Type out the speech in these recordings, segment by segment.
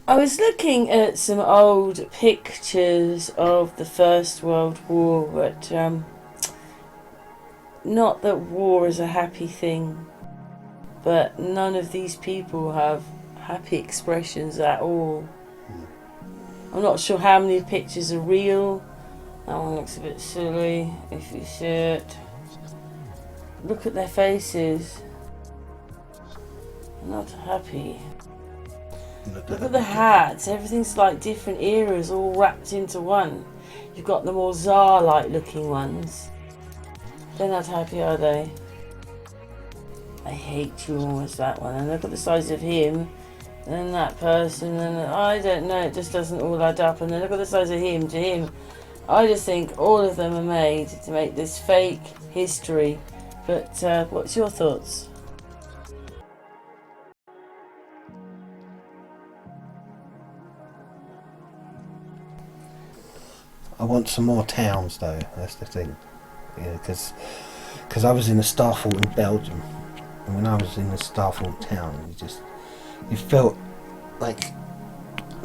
I was looking at some old pictures of the First World War, but not that war is a happy thing, but none of these people have happy expressions at all. I'm not sure how many pictures are real. That one looks a bit silly if you see it. Look at their faces. They're not happy. Look at the hats, everything's like different eras all wrapped into one. You've got the more Tsar-like looking ones. They're not happy, are they? I hate you almost, that one. And look at the size of him, and then that person, and I don't know, it just doesn't all add up. And then look at the size of him to him. I just think all of them are made to make this fake history. But what's your thoughts? I want some more towns though, that's the thing. Yeah, because I was in a Starfort in Belgium, and when I was in the Starfort town, you felt like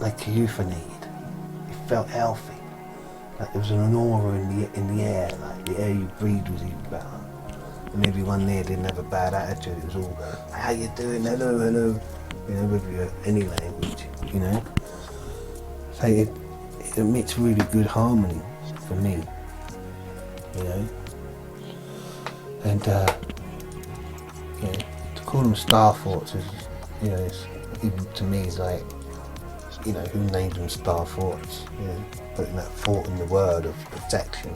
a euphony. You felt healthy, like there was an aura in the air, like the air you breathed was even better. And everyone there didn't have a bad attitude. It was all, how you doing? Hello, hello. You know, with your any language, you know. So it emits really good harmony for me, you know. And you know, to call them star forts is, you know, it's, even to me is like, you know, who named them star forts? You know, putting that fort in the word of protection.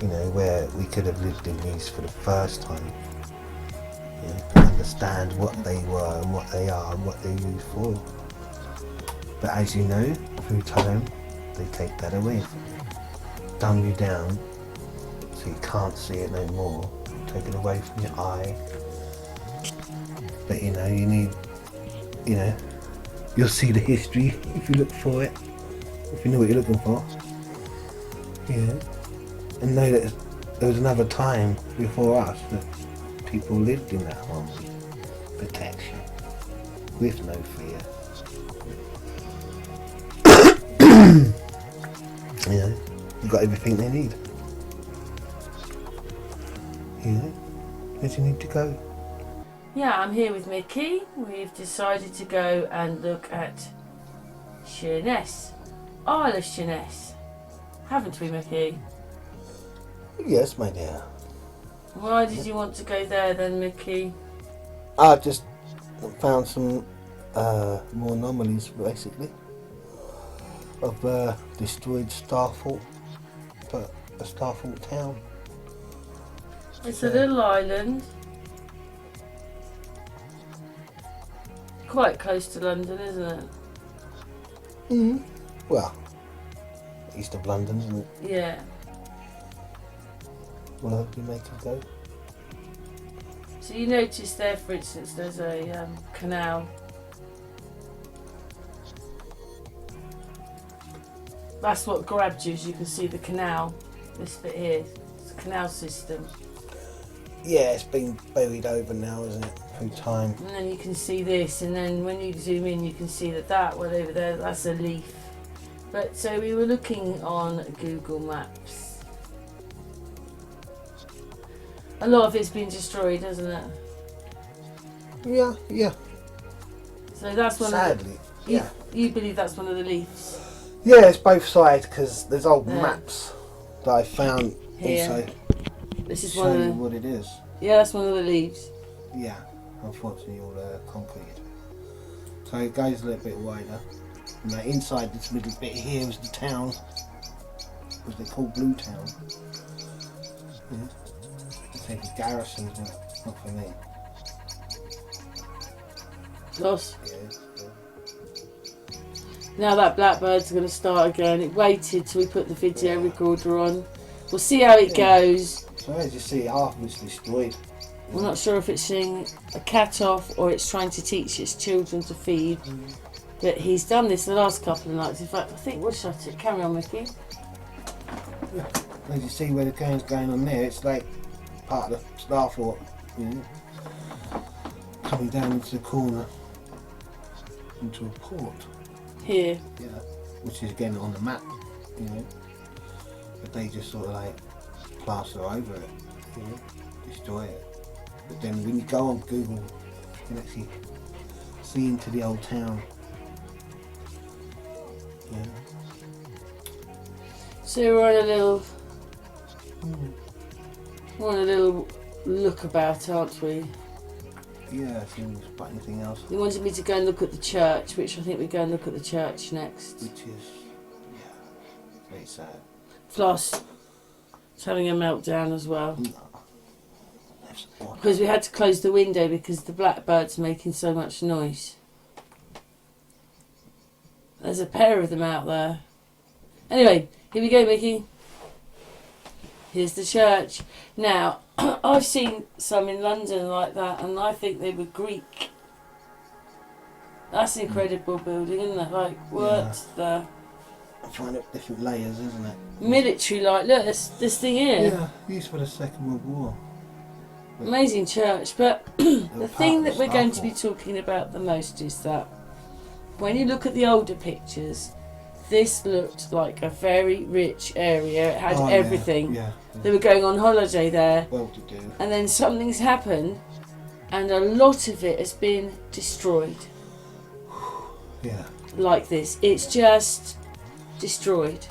You know, where we could have lived in these for the first time. You know, to understand what they were and what they are and what they're used for. But as you know, through time, they take that away from you. Dumb you down so you can't see it no more. Take it away from your eye. But you know, you need, you know, you'll see the history if you look for it. If you know what you're looking for. Yeah. And know that there was another time before us that people lived in that harmony, protection, with no fear. You know, you've got everything they need. You know, where do you need to go? Yeah, I'm here with Mickey. We've decided to go and look at Sheerness, Isle of Sheerness. Haven't we, Mickey? Yes, my dear. Why did you want to go there then, Mickey? I just found some more anomalies, basically, of destroyed Starfort, but a Starfort town. It's a little island, quite close to London, isn't it? Well, east of London, isn't it? Yeah. Well, do you make it go? So you notice there, for instance, there's a canal. That's what grabbed you, as you can see the canal. This bit here, it's a canal system. Yeah, it's been buried over now, isn't it, through time. And then you can see this, and then when you zoom in, you can see that one over there, that's a leaf. But so we were looking on Google Maps. A lot of it's been destroyed, hasn't it? Yeah, yeah. So that's one Sadly, of the, yeah. You believe that's one of the leaves? Yeah, it's both sides, because there's old Yeah. maps that I found Here. also This is show one of you the, what it is. yeah, that's one of the leaves. Yeah, unfortunately all concrete. So it goes a little bit wider. And now inside this middle bit here is the town, which they call Blue Town. Yeah. It's like a garrison, isn't it? Not for me. Lost. Yeah, yeah. Now that blackbird's going to start again. It waited till we put the video recorder on. We'll see how it goes. So as you see, half of it's destroyed. We're not sure if it's seeing a cat off or it's trying to teach its children to feed. But he's done this the last couple of nights. In fact, I think we'll shut it. Carry on, Mickey. Yeah. As you see where the game's going on there, it's like part of the Starfort, you know, coming down into the corner. into a port. Here. Yeah, which is again on the map, you know. But they just sort of like plaster over it, you know, destroy it. But then when you go on Google, you can actually see into the old town. Yeah. So we're on a little, look about, aren't we? Yeah, so you spot anything else? You wanted me to go and look at the church, which I think we go and look at the church next. Which is, yeah, very sad. Floss is having a meltdown as well. No. That's odd. Because we had to close the window because the blackbird's making so much noise. There's a pair of them out there. Anyway, here we go, Mickey. Here's the church. Now, I've seen some in London like that, and I think they were Greek. That's an incredible building, isn't it? Like, what the... I find it different layers, isn't it? Military, like, look, this thing here. Yeah, used for the Second World War. But amazing church, but the thing that we're going to be Starport. talking about the most is that when you look at the older pictures, this looked like a very rich area. It had everything. Yeah, They were going on holiday there, well to do. and then something's happened, and a lot of it has been destroyed. Yeah. Like this, it's just destroyed.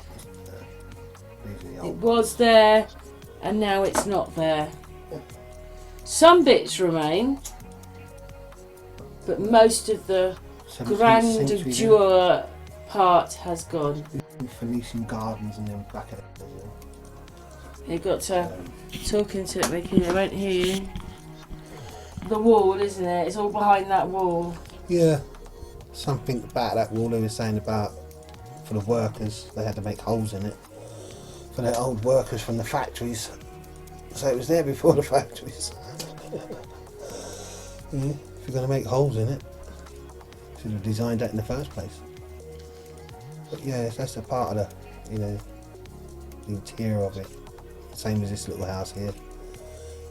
These are the It old. was there, and now it's not there. Some bits remain, but most of the 17th century grandeur part has gone. there. Phoenician gardens and then back at it. You've got to talk into it, Mickey. They won't hear you. The wall, isn't it? It's all behind that wall. Yeah. Something about that wall they were saying about for the workers, they had to make holes in it. For the old workers from the factories. So it was there before the factories. Yeah, if you're going to make holes in it, should have designed that in the first place. But yeah, that's a part of the, you know, the interior of it. Same as this little house here.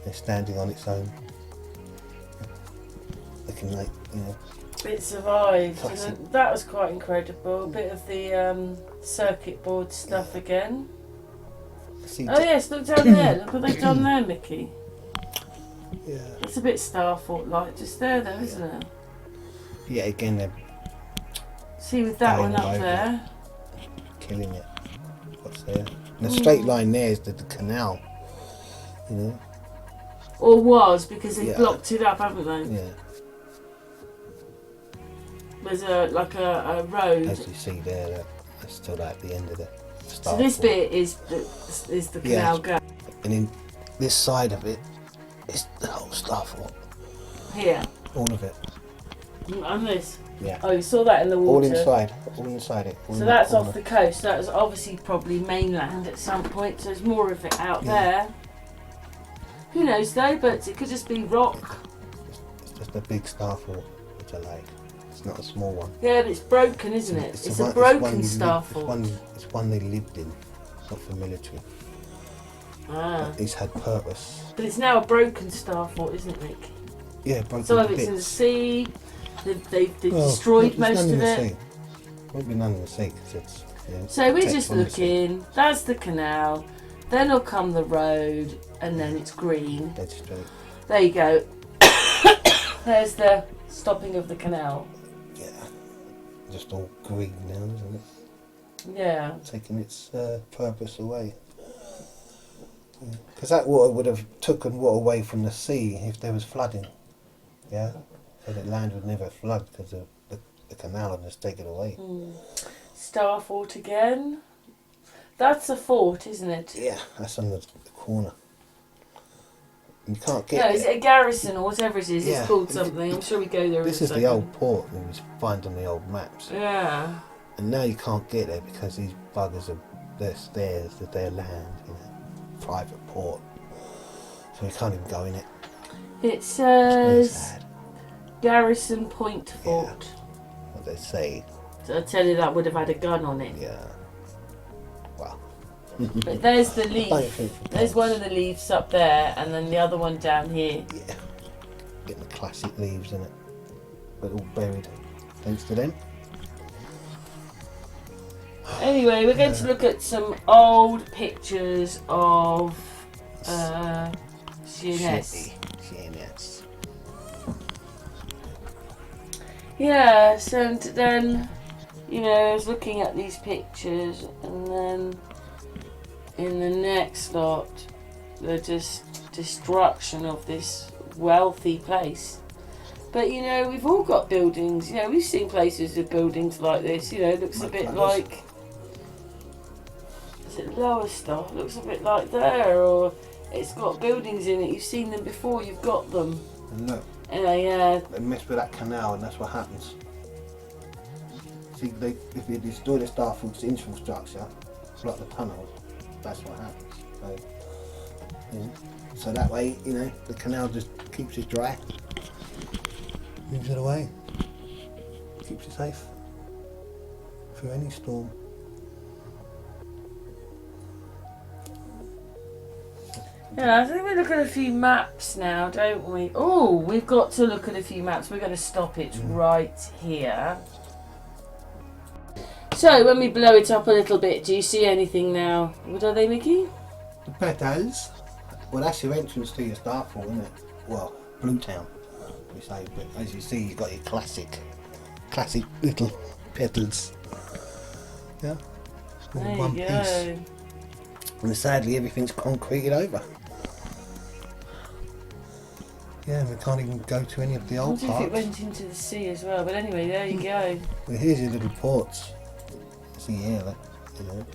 It's standing on its own. Looking like, you know. It survived. Classic. And that was quite incredible. A bit of the circuit board stuff again. See, Oh yes, look down there. Look what they've done there, Mickey. yeah. It's a bit Starfort-like, just there though, isn't it? Yeah, again, they're See with that Going one up over there. killing it. What's there? And the straight line there is the canal. You know? Or was, because they Yeah. blocked it up, haven't they? Yeah. There's a road. As you see there, that's still at the end of the So this Starport. bit is the canal Yeah. go And then this side of it is the whole Starfort. here. All of it. And this. Yeah. Oh, you saw that in the All water. inside. All inside it. All So in that's that off corner. the coast. That was obviously probably mainland at some point. So there's more of it out Yeah. there. Who knows though? But it could just be rock. It's just a big Starfort, which I like. It's not a small one. Yeah, but it's broken, isn't it? It's the a one- broken one you lived- Starfort. It's one they lived in, not for military. Ah. It's had purpose. But it's now a broken Starfort, isn't it, Nick? Yeah, broken Some of to it's in the bits. sea. They've Well, destroyed there's most none of in the it. sea. Won't be none in the sea because it's. You know, So we're protect just from the sea. looking. That's the canal. Then will come the road, and then it's green. Dead straight. There you go. There's the stopping of the canal. Yeah. Just all green now, isn't it? Yeah. Taking its purpose away. Because that water would have taken water away from the sea if there was flooding. Yeah. So the land would never flood because the canal would just take it away. Starfort again. That's a fort, isn't it? Yeah, that's on the corner. You can't get No, it. is it a garrison or whatever it is? Yeah. It's called something. I'm sure we go there. This in is a the second. old port we was find on the old maps. Yeah. And now you can't get there because these buggers are theirs, that their land, you know, private port. So you can't even go in it. It It's very says sad. Garrison Point Fort. What they say, So I tell you, that would have had a gun on it. yeah. Well, But there's the I don't leaf. think There's one of the leaves up there, and then the other one down here. Yeah. Getting the classic leaves in it, but all buried. Thanks to them. Anyway, we're going to look at some old pictures of CNS. CNS. Yes, and then, you know, I was looking at these pictures, and then in the next lot, the destruction of this wealthy place. But, you know, we've all got buildings. You know, we've seen places with buildings like this. You know, it looks a bit like... Is it Lowestoft? It looks a bit like there, or it's got buildings in it. You've seen them before, you've got them. And look. Yeah. They mess with that canal, and that's what happens. See, if they destroy the Starford's infrastructure, block the tunnels, that's what happens. So, yeah. So that way, you know, the canal just keeps it dry, moves it away, keeps it safe through any storm. Yeah, I think we look at a few maps now, don't we? Oh, we've got to look at a few maps. We're going to stop it right here. So, when we blow it up a little bit, do you see anything now? What are they, Mickey? The petals. Well, that's your entrance to your Starfall, isn't it? Well, Blue Town, we say. But as you see, you've got your classic little petals. Yeah. All in one piece. And sadly, everything's concreted over. Yeah, we can't even go to any of the old parts. I wonder if it went into the sea as well, but anyway, there you go. Well, here's your little ports. See here, that, you know,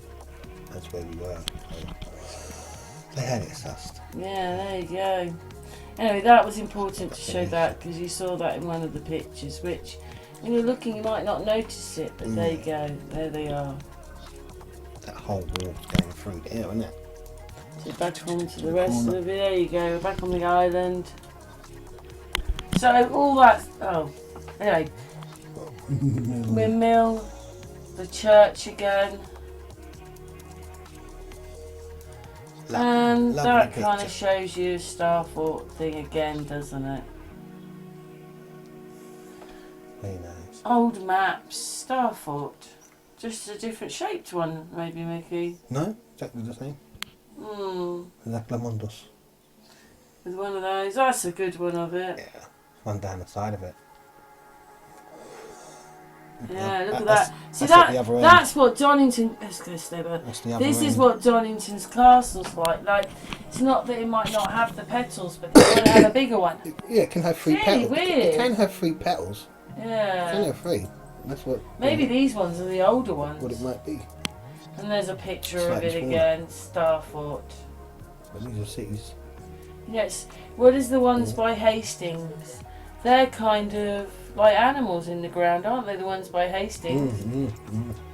that's where we were. They had it sussed. Yeah, there you go. Anyway, that was important to show that, because you saw that in one of the pictures, which, when you're looking, you might not notice it, but there you go. There they are. That whole wall's going through there, isn't it? So back onto the rest of it. There you go. Back on the island. So all that. Oh, anyway. Windmill, the church again, and that kind of shows you a Starfort thing again, doesn't it? Very nice. Old maps, Starfort. Just a different shaped one, maybe, Mickey. No, exactly the same. Like Lamondos. With one of those. That's a good one of it. Yeah, one down the side of it. Yeah, look at that. See, that's what Donington... Let's go stay there. This is what Donington's castle's like. Like, it's not that it might not have the petals, but it's got to have a bigger one. Yeah, it can have three petals. Weird. It can have three petals. Yeah. It can have three. That's what. Maybe these ones are the older ones. What it might be. And there's a picture of it again, Starfort. But these are cities. Yes. What is the ones by Hastings? They're kind of like animals in the ground, aren't they? The ones by Hastings.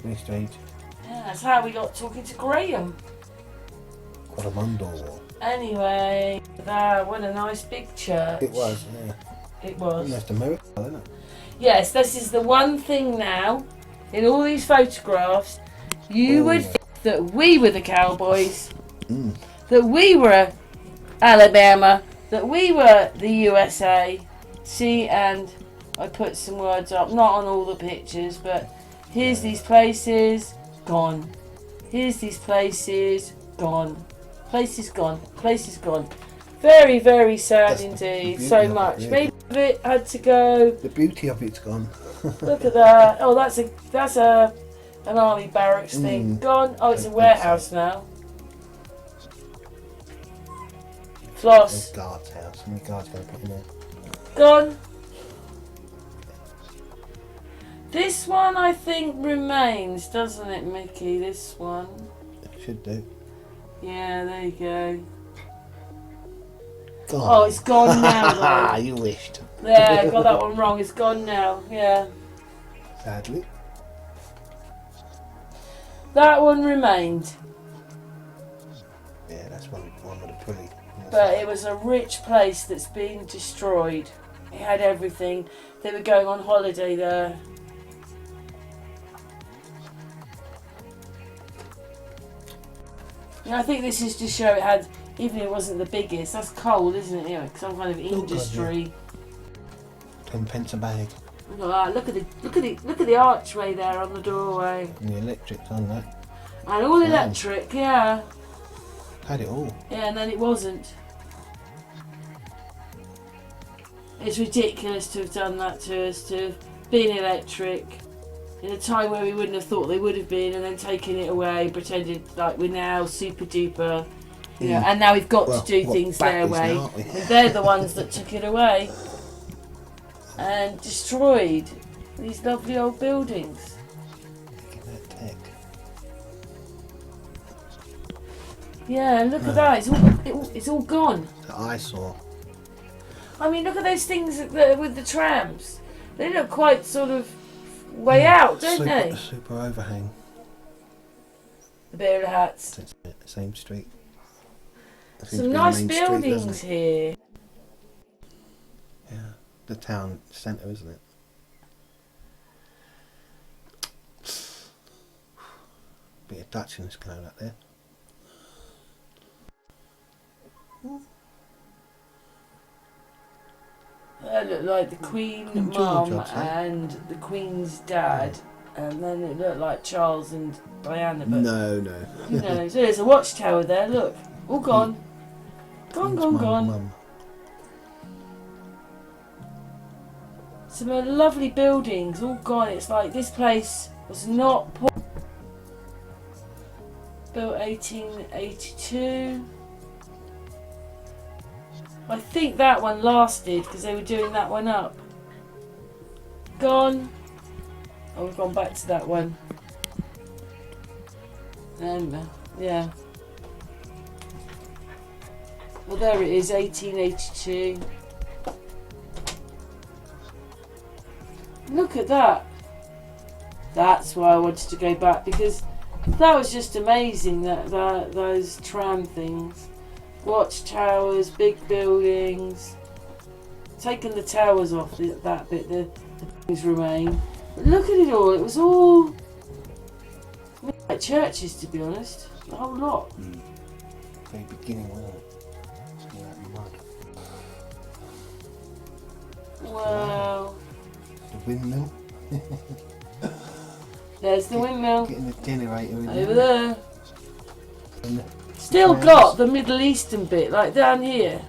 Very strange. Yeah, that's how we got talking to Graham. Quaramundo. Anyway, what a nice big church. It was, yeah. It was. That's the miracle, isn't it? Yes, this is the one thing now, in all these photographs, you would think that we were the Cowboys, that we were Alabama, that we were the USA. See, and I put some words up, not on all the pictures, but here's these places, gone. Here's these places, gone. Places gone. Places gone. Very, very sad indeed. So much. Maybe it had to go. The beauty of it's gone. Look at that. Oh, that's an army barracks thing. Gone. Oh, it's a warehouse now. Floss. The guard's house. How many guards going to put in there? Gone. This one, I think, remains, doesn't it, Mickey? This one. It should do. Yeah, there you go. Gone. Oh, it's gone now, though. You wished. Yeah, I got that one wrong. It's gone now. Yeah. Sadly. That one remained. Yeah, that's one with a pulley. But it was a rich place that's been destroyed. It had everything. They were going on holiday there. Yeah, I think this is to show it had, even if it wasn't the biggest, that's coal, isn't it? You know, some kind of industry. 10 pence a bag. Look at that. Look at the archway there on the doorway. And the electric's on that. And all electric, yeah. Had it all. Yeah, and then it wasn't. It's ridiculous to have done that to us, to have been electric in a time where we wouldn't have thought they would have been, and then taking it away, pretended like we're now super duper, you know, and now we've got to do things their way. And they're the ones that took it away and destroyed these lovely old buildings. Look at that tech. Yeah, look at that. It's all gone. The eyesore. I mean, look at those things with the trams. They look quite sort of way out, don't they? Super overhang. The Bear of the Hats. That's it, same street. Some nice buildings here. Yeah, the town centre, isn't it? Bit of Dutchness going up there. That looked like the Queen Mum and the Queen's dad, and then it looked like Charles and Diana. But no. Who knows? There's a watchtower there. Look, all gone. Gone. Mum. Some lovely buildings, all gone. It's like this place was not built 1882. I think that one lasted because they were doing that one up. Gone. Oh, we've gone back to that one. Yeah. Well, there it is, 1882. Look at that. That's why I wanted to go back, because that was just amazing. Those tram things. Watchtowers, big buildings. Taking the towers off, that bit, the things remain. But look at it all, it was all like churches, to be honest. The whole lot. Very beginning, wasn't it? Wow. The windmill. There's the windmill. Getting the generator in over there. Still got the Middle Eastern bit, like down here.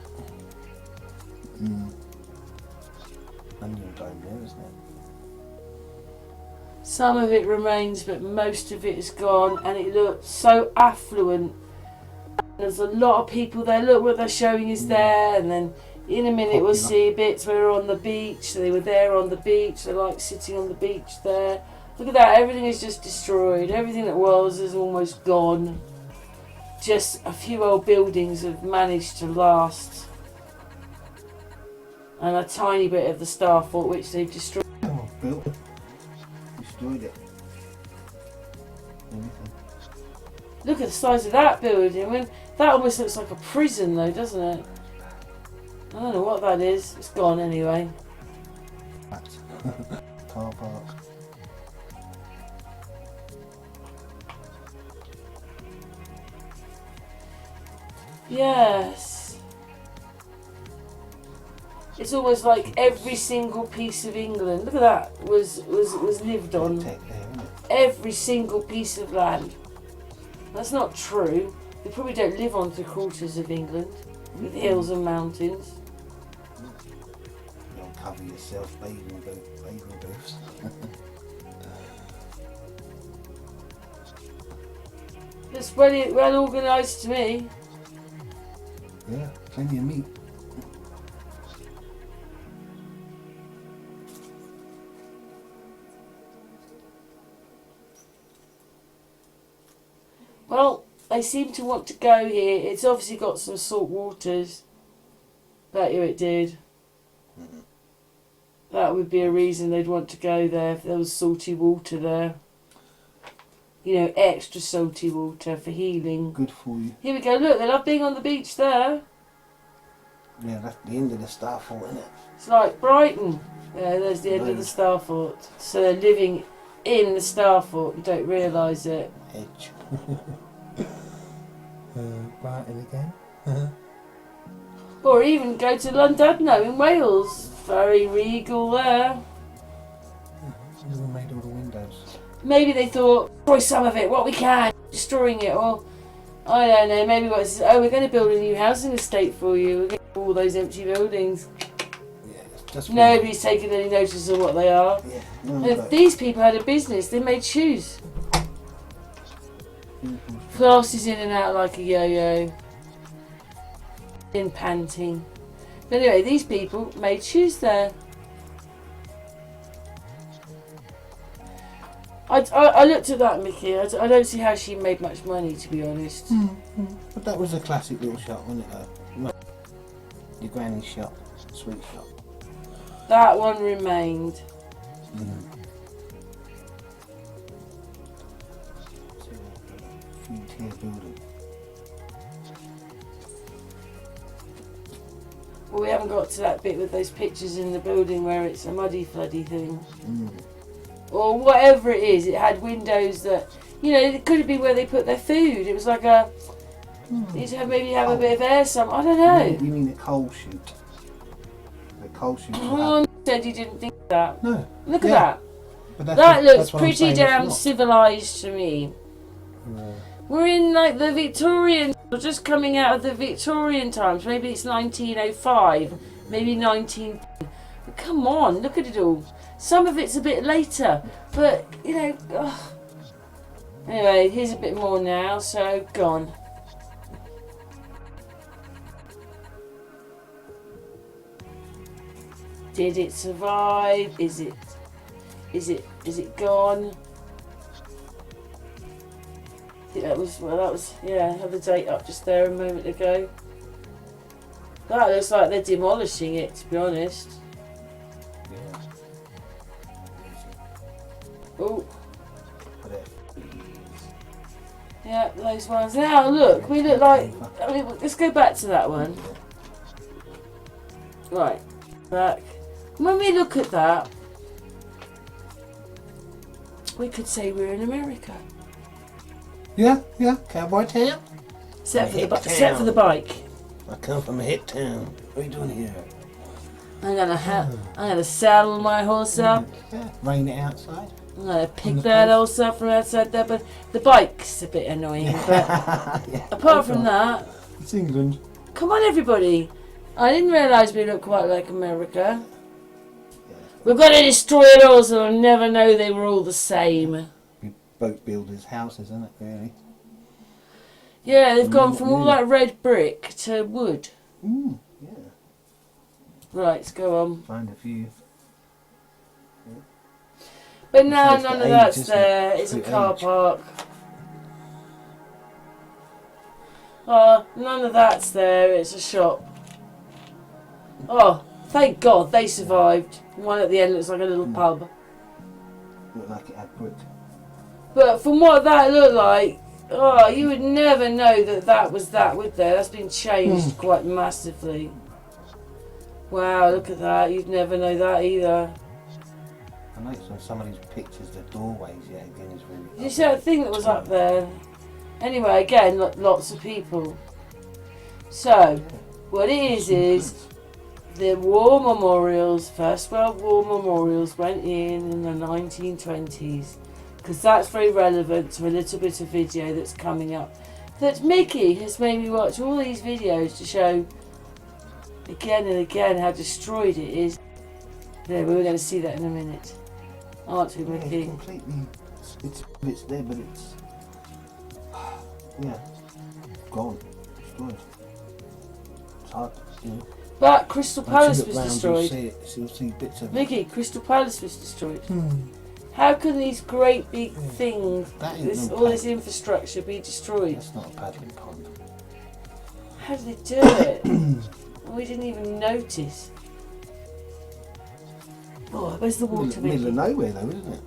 Underdome there, isn't it? Some of it remains, but most of it is gone, and it looks so affluent. There's a lot of people there. Look what they're showing is there, and then in a minute we'll see bits where we're on the beach. They were there on the beach. They're like sitting on the beach there. Look at that. Everything is just destroyed. Everything that was is almost gone. Just a few old buildings have managed to last, and a tiny bit of the Star Fort, which they've destroyed. Oh, built. Destroyed it. Look at the size of that building. I mean, that almost looks like a prison, though, doesn't it? I don't know what that is. It's gone anyway. Car park. Yes. It's almost like every single piece of England, look at that, was lived on. Every single piece of land. That's not true. They probably don't live on 3/4 of England with hills and mountains. You'll cover yourself, bathing booths. It's well organised to me. Yeah, plenty of meat. Well, they seem to want to go here. It's obviously got some salt waters. Bet you it did. That would be a reason they'd want to go there, if there was salty water there. You know, extra salty water for healing. Good for you. Here we go, look, they love being on the beach there. Yeah, that's the end of the Star Fort, isn't it? It's like Brighton. Yeah, there's the end of the Star Fort. So they're living in the Star Fort, you don't realise it. Edge. Brighton again. Or even go to Llandudno in Wales. Very regal there. Who made all the windows? Maybe they thought, destroy some of it, what we can, destroying it, or I don't know, maybe what it's, oh, we're going to build a new housing estate for you, we're going to all those empty buildings. Yeah, that's Nobody's taking any notice of what they are. Yeah. And if these people had a business, they made shoes. Flashes in and out like a yo-yo. In panting. But anyway, these people made shoes there. I looked at that, Mickey. I don't see how she made much money, to be honest. But that was a classic little shop, wasn't it, though? Your granny's shop, sweet shop. That one remained. Tier building. Well, we haven't got to that bit with those pictures in the building where it's a muddy floody thing. Or whatever it is, it had windows that, you know, it could have been where they put their food. It was like a, you should maybe have a bit of air, I don't know. You mean the coal chute? The coal chute. Oh, said you didn't think that. No. Look at that. But That looks what I'm pretty saying, damn it's civilised to me. not. We're in like the Victorian, we're just coming out of the Victorian times. Maybe it's 1905, maybe 19... But come on, look at it all. Some of it's a bit later, but, you know... Ugh. Anyway, here's a bit more now, so gone. Did it survive? Is it gone? I think that was, yeah, I had the date up just there a moment ago. That looks like they're demolishing it, to be honest. Yeah. Oh. Yeah, those ones. Now, look, we look like... I mean, let's go back to that one. Right, back. When we look at that, we could say we're in America. Yeah, cowboy town. Except for the bike. I come from a hit town. What are you doing here? I'm gonna saddle my horse up. Yeah, rain it outside. I'm gonna pick that horse up from outside there, but the bike's a bit annoying. But Yeah. apart from that, It's England. come on everybody. I didn't realise we look quite like America. We've got to destroy it all so they'll never know they were all the same. Boat builders' houses, isn't it, really? Yeah, they've gone from all that red brick to wood. Yeah. Right, let's go on. Find a few. But now It's none the of age, that's isn't it? there. It's It's a the car age. park. None of that's there. It's a shop. Oh, thank God they survived. One at the end looks like a little pub. Looked like it had brick. But from what that looked like, oh, you would never know that that was that, would there? That's been changed quite massively. Wow, look at that. You'd never know that either. I noticed on some of these pictures the doorways, yeah, again is really... Did you see that thing that was up there? Anyway, again, lots of people. So, what it is the war memorials, First World War memorials went in the 1920s. Because that's very relevant to a little bit of video that's coming up. That Mickey has made me watch all these videos to show again and again how destroyed it is. There, we were going to see that in a minute. Aren't we, Mickey? It's completely... It's there, but it's... Yeah. Gone. Destroyed. It's hard, you know. But Crystal Once Palace you look was round, destroyed. You'll see bits of it. Mickey, Crystal Palace was destroyed. How can these great big things, That ain't no all this pad. infrastructure be destroyed? That's not a paddling pond. How did they do it? We didn't even notice. Oh, where's the water, Middle Mickey? of nowhere though, isn't it?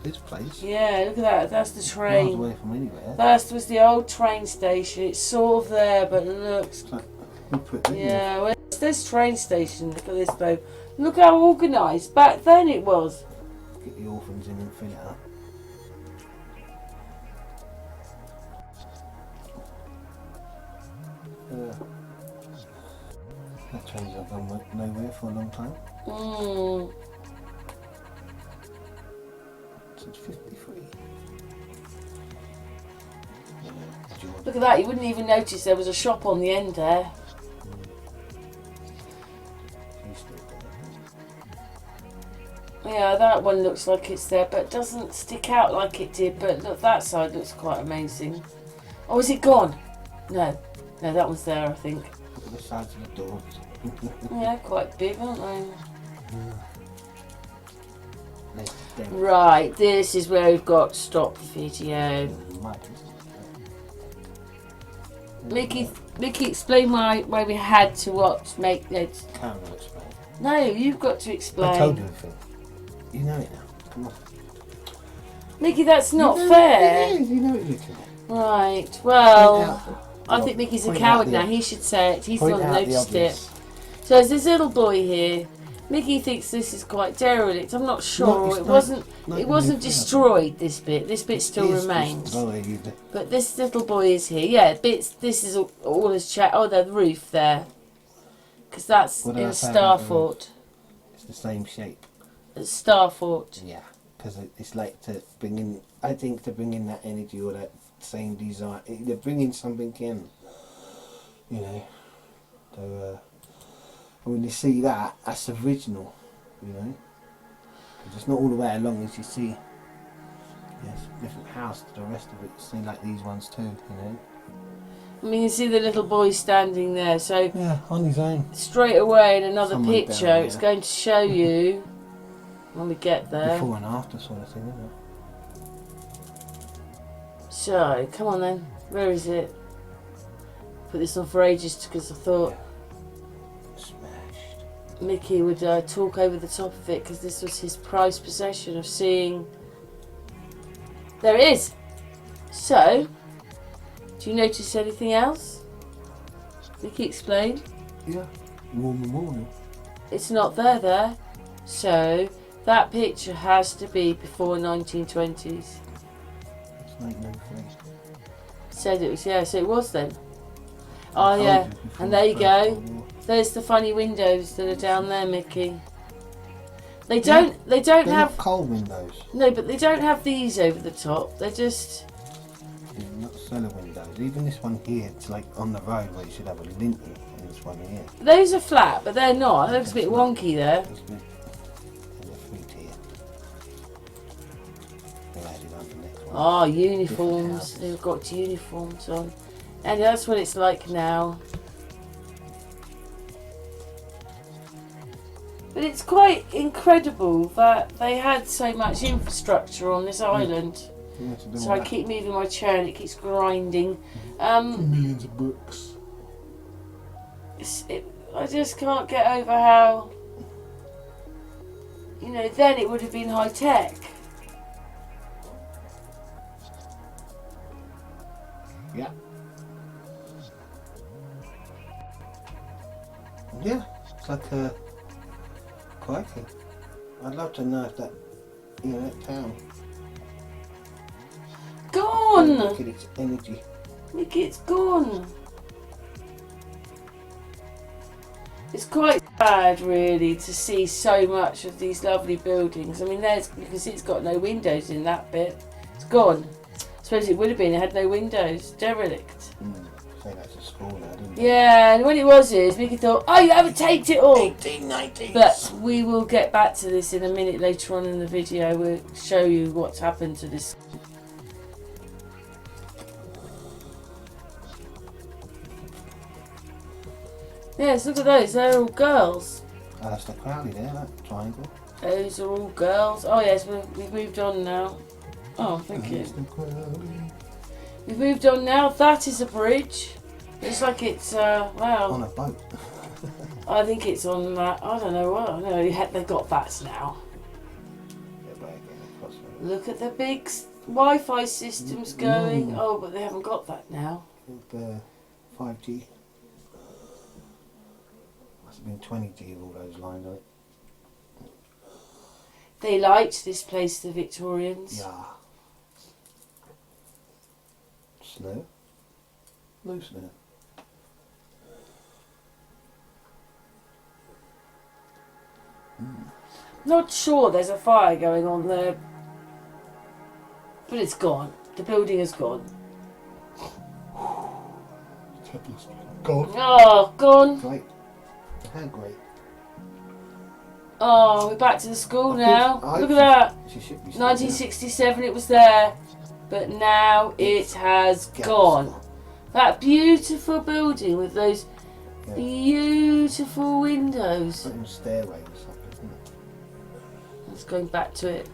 This place. Yeah, look at that. That's the Miles train. away from anywhere. That was the old train station. It's sort of there, but it looks... It's like, we put that in there. Yeah, well, it's this train station. Look at this, though. Look how organised. Back then it was. Get the orphans in and fill it up. That train's not gone nowhere for a long time. 1953. Look at that, you wouldn't even notice there was a shop on the end there. Yeah, that one looks like it's there, but it doesn't stick out like it did. But look, that side looks quite amazing. Oh, is it gone? No, that one's there, I think. Look at the sides of the doors. Yeah, quite big, aren't they? Yeah. Right, this is where we've got stop video. Mickey, explain why we had to make it. Karen will explain. No, you've got to explain. I told you everything. You know it now. Come on. Mickey, that's not fair. It is. You know it, you can. Right, well, I think Mickey's a coward now. He should say it. He's the one that noticed it. So there's this little boy here. Mickey thinks this is quite derelict. I'm not sure. It wasn't destroyed, this bit. This bit still remains. But this little boy is here. Yeah, this is all his chat. Oh, the roof there. Because that's in Starfort. It's the same shape. It's Starfort. Yeah, because it's like to bring in, I think to bring in that energy or that same design. They're bringing something in, you know. So, when you see that, that's original, you know. Because it's not all the way along as you see. Yes, different house to the rest of it. You see like these ones too, you know. I mean, you see the little boy standing there, so yeah, on his own. Straight away in another picture, it's going to show you when we get there. Before and after sort of thing, isn't it? So, come on then. Where is it? Put this on for ages because I thought smashed. Mickey would talk over the top of it because this was his prized possession of seeing. There it is. So, do you notice anything else? Mickey, explain. Yeah, warm morning. It's not there. So, that picture has to be before 1920s. It's 1903. Said it was, yeah, so it was then. Oh yeah, and there you go. There's the funny windows that are down there, Mickey. They don't have not coal windows. No, but they don't have these over the top. They're just not cellar windows. Even this one here, it's like on the road where you should have a lintel, and this one here. Those are flat, but they're not. It looks a bit wonky there. Oh, uniforms. They've got uniforms on. And that's what it's like now. But it's quite incredible that they had so much infrastructure on this island. So I keep moving my chair and it keeps grinding. Millions of books. I just can't get over how, you know, then it would have been high tech. Yeah. Yeah, it's like a crikey. I'd love to know if that, you know, that town. Gone! Look at its energy. Look, it's gone. It's quite sad, really, to see so much of these lovely buildings. I mean, you can see it's got no windows in that bit. It's gone. I suppose it would have been. It had no windows. Derelict. Say that's a school now, didn't it? Yeah, and when it was Mickey thought, oh, you haven't taped it all. 1890s. But we will get back to this in a minute later on in the video. We'll show you what's happened to this. Yes, look at those. They're all girls. Oh, that's the Crowley there, that triangle. Those are all girls. Oh, yes, we've moved on now. Oh, thank you. We've moved on now. That is a bridge. Looks like it's, wow. On a boat. I think it's on that. I don't know what. No, they've got that now. Look at the big Wi-Fi systems going. Oh, but they haven't got that now. The 5G. Must have been 20G with all those lines on it. They liked this place, the Victorians. Yeah. Snow? No snow. Not sure there's a fire going on there. But it's gone. The building is gone. Gone. Oh, gone. Great. How great. Oh, we're back to the school I now. think- Look at that. She should be still there. 1967 it was there. But now it has gone. That beautiful building with those beautiful windows. Little stairway or something, isn't it? Let's go back to it.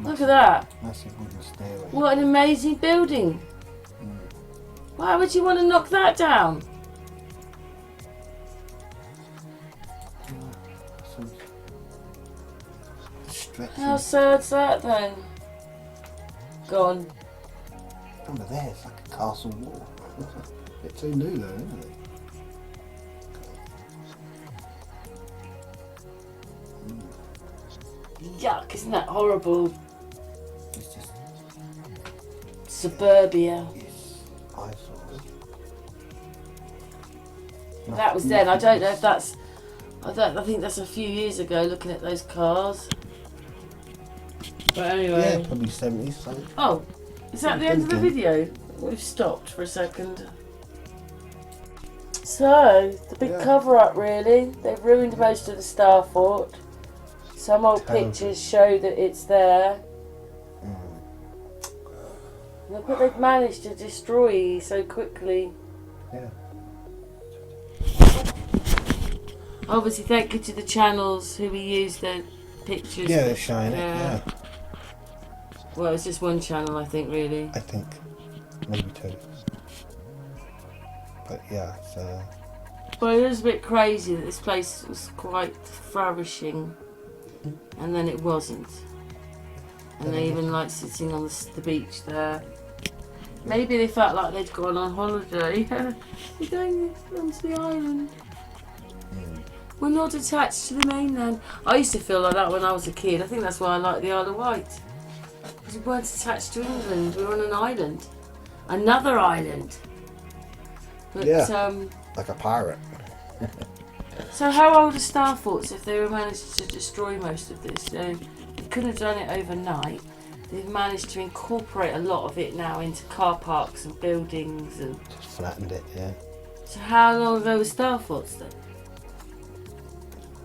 Look at that. Massive wooden stairway. What an amazing building. Why would you want to knock that down? Stretching. How sad's that then? Gone. Under there, it's like a castle wall. Bit too new though, isn't it? Yuck, isn't that horrible? It's just Suburbia. yes, eyesore. That was then. I don't know if that's. I think that's a few years ago. Looking at those cars. But anyway. Yeah, probably 70s something. Oh, is that the end of the video? We've stopped for a second. So the big cover up, really. They've ruined most of the Star Fort. Some old pictures show that it's there. Look what they've managed to destroy so quickly. Yeah. Obviously, thank you to the channels who we use their pictures. Yeah, they're showing it, yeah. Well, it's just one channel, I think, really. I think. Maybe two. But yeah, so. But it was a bit crazy that this place was quite flourishing. And then it wasn't. And they even like sitting on the beach there. Maybe they felt like they'd gone on holiday. We're going onto the island. We're not attached to the mainland. I used to feel like that when I was a kid. I think that's why I like the Isle of Wight. Because we weren't attached to England. We were on an island. Another island. But, like a pirate. So how old are Star Forts if they were managed to destroy most of this? So they couldn't have done it overnight. They've managed to incorporate a lot of it now into car parks and buildings and Just flattened it, yeah. So how long ago was Star Forts then?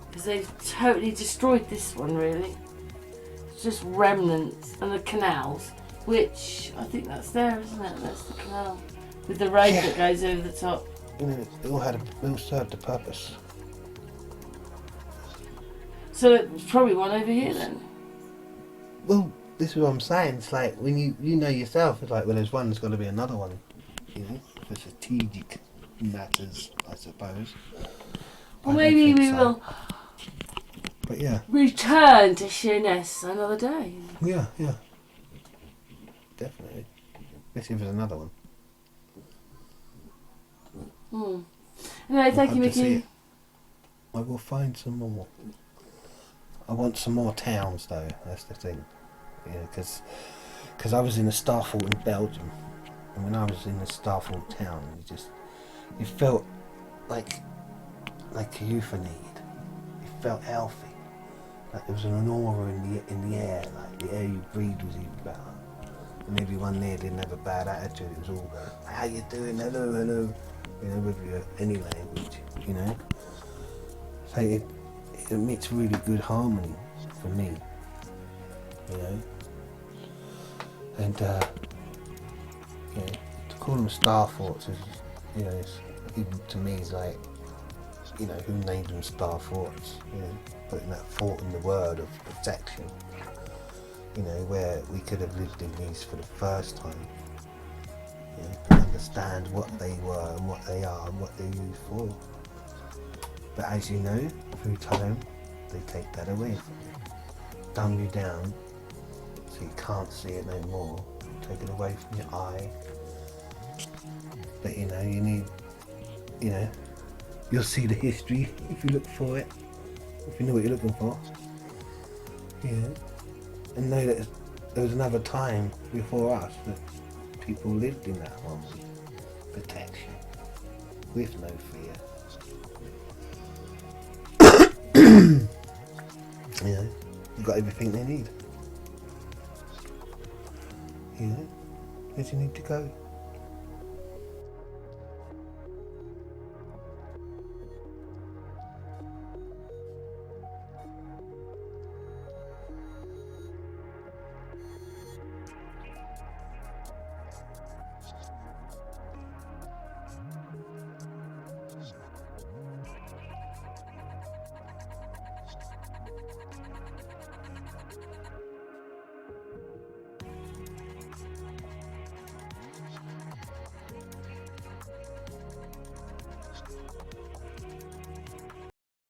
Because they've totally destroyed this one, really. It's just remnants and the canals, which I think that's there, isn't it? That's the canal with the road that goes over the top. You know, it all served a purpose. So there's probably one over here then. Well, this is what I'm saying. It's like when you know yourself. It's like well, there's one. There's got to be another one. You know, for strategic matters, I suppose. Well, maybe we will. But yeah. Return to Sheerness another day. Yeah. Definitely. Let's see if there's another one. Anyway, thank you, Mickey. I will find some more. I want some more towns, though. That's the thing. Yeah, because I was in a Star Fort in Belgium, and when I was in the Star Fort town, you felt like a euphony. It felt healthy. Like there was an aura in the air. Like the air you breathed was even better. And everyone there didn't have a bad attitude. It was all, how you doing? Hello. You know, with any language. You know. So it makes really good harmony for me. You know. And you know, to call them Star Forts is, you know, it's, even to me is like, you know, who named them Star Forts? You know, putting that thought in the word of protection. You know, where we could have lived in these for the first time. You know, and understand what they were and what they are and what they're used for. But as you know, through time, they take that away from you. Dumb you down so you can't see it no more. Take it away from your eye. But you know, you need, you know, you'll see the history if you look for it. If you know what you're looking for. Yeah. And know that there was another time before us that people lived in that one with protection. With no fear. You know, you've got everything they need. You know, where do you need to go?